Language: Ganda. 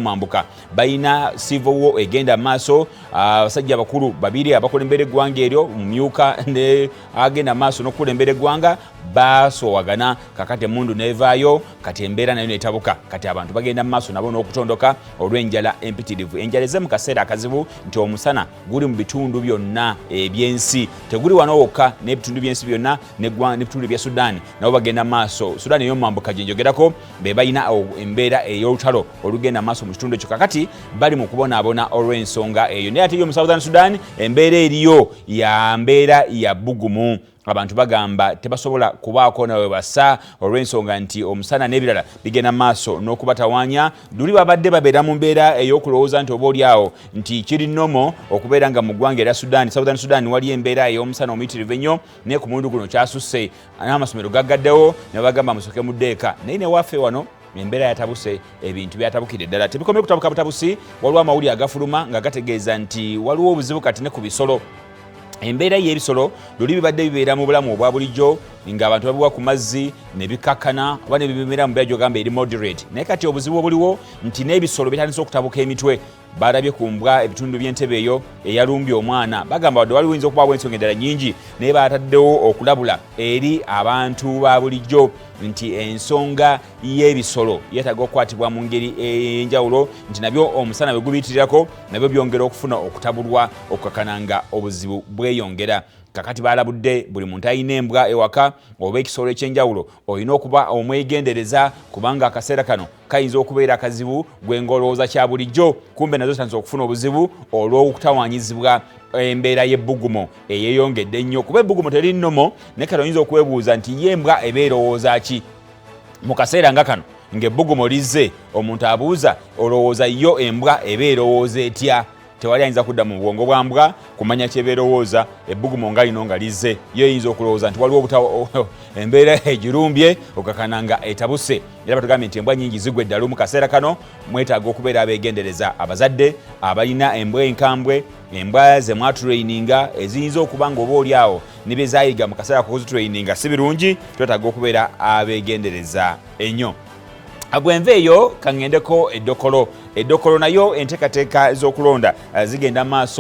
mambuka bayina civil war egenda maaso abasajja abakulu babiri abakulembera eggwanga eryo mumyuka ne agenda maaso n'okukulembera eggwanga basoowagana kakati emundu nevaayo kati embeera nayo netabuka kati abantu bagenda maaso nabo n'okutondoka olw'enjala empitirivu enjala eze mu kaseera akazibu nti omusana guli mu bitundu byonna ebyensi teguli wano wokka n'ebitundu by'ensi byonna n'ebitundu bya Sudan nabo bagenda maaso Sudan ey'omumambuka gye njogerako be balina embeera ey'olutalo olugenda maaso mu kitundu ekyo kakati bali mu kubonaabona olw'ensonga eyo naye ate yo mu Southern Sudan embeera eriyo ya mbeera ya bbugumu abantu bagamba tebasobola kubaako nawe basa olw'ensonga nti omusana n'ebirala bigenda maaso n'okubatawaanya luli babadde babeera mu mbeera ey'okulowooza nti oba oliawo nti kiri nnomo okubeera nga mu ggwanga erya Sudan Southern Sudan wali embeera ey'omusana omuyitirivu ennyo naye ku mulundi guno kyasusse n'amasomero gaggaddewo ne bagamba musoke mu ddeeka naye newaffe wano embeera yatabuse ebintu byatabukire ddala tebikomye kutabuka butabusi waliwo amawulire agafuluma nga gategeeza nti waliwo obuzibu kati ne ku bisolo embeera y'ebisolo luli bibadde bibeera mu bulamu obwa bulijjo ng'abantu babiwa ku mazzi ne bikakkana oba ne bibimera mu mbeera gy'ogamba eri moderate naye kati obuzibu obuliwo nti n'ebisolo bitandise okutabuka emitwe balabye ku mbwa ebitundu by'entebe eyo eyalumbye omwana bagamba wadde waliwo oyinza okubaawo ensonga endala nnyingi naye bataddewo okulabula eri abantu ba bulijjo nti ensonga y'ebisolo yeetaaga okukwatibwa mu ngeri ey'enjawulo nti nabyo omusana bwe gubiyitirirako nabyo byongera okufuna okutabulwa okukakkana nga obuzibu bweyongera kakati balabudde buli muntu alina embwa ewaka oba ekisolo ekyenjawulo olina okuba omwegendereza kubanga akaseera kano kayinza okubeera akazibu gwe ng'olowooza kya bulijjo kumbe nazo zitandise okufuna obuzibu olw'okutawaanyizibwa embeera y'ebbugumu eyeeyongedde ennyo kuba ebbugumu teri nnomo naye kati oyinza okwebuuza nti ye embwa eba erowooza ki mu kaseera nga kano ng'ebbugumu lizze omuntu abuuza olowooza yo embwa eba erowooza etya tewali ayinza kudda mu bwongo bwa mbwa kumanya kyebeerowooza ebbugumu nga lino nga lizze yo eyinza okulowooza nti waliwo embeera egirumbye okakana nga etabuse era batugambye nti embwa nyingi zigwa eddalu mu kaseera kano mwetaaga okubeera abeegendereza abazadde abalina embwa enkambwe embwa ze mwatulaininga eziyinza okuba nga oba oliawo ne bye zaayiga mu kaseera kokuzitulaininga si birungi twetaaga okubeera abeegendereza ennyo agwenva eyo kaŋŋendeko eddokolo nayo enteekateeka z'okulonda zigenda maaso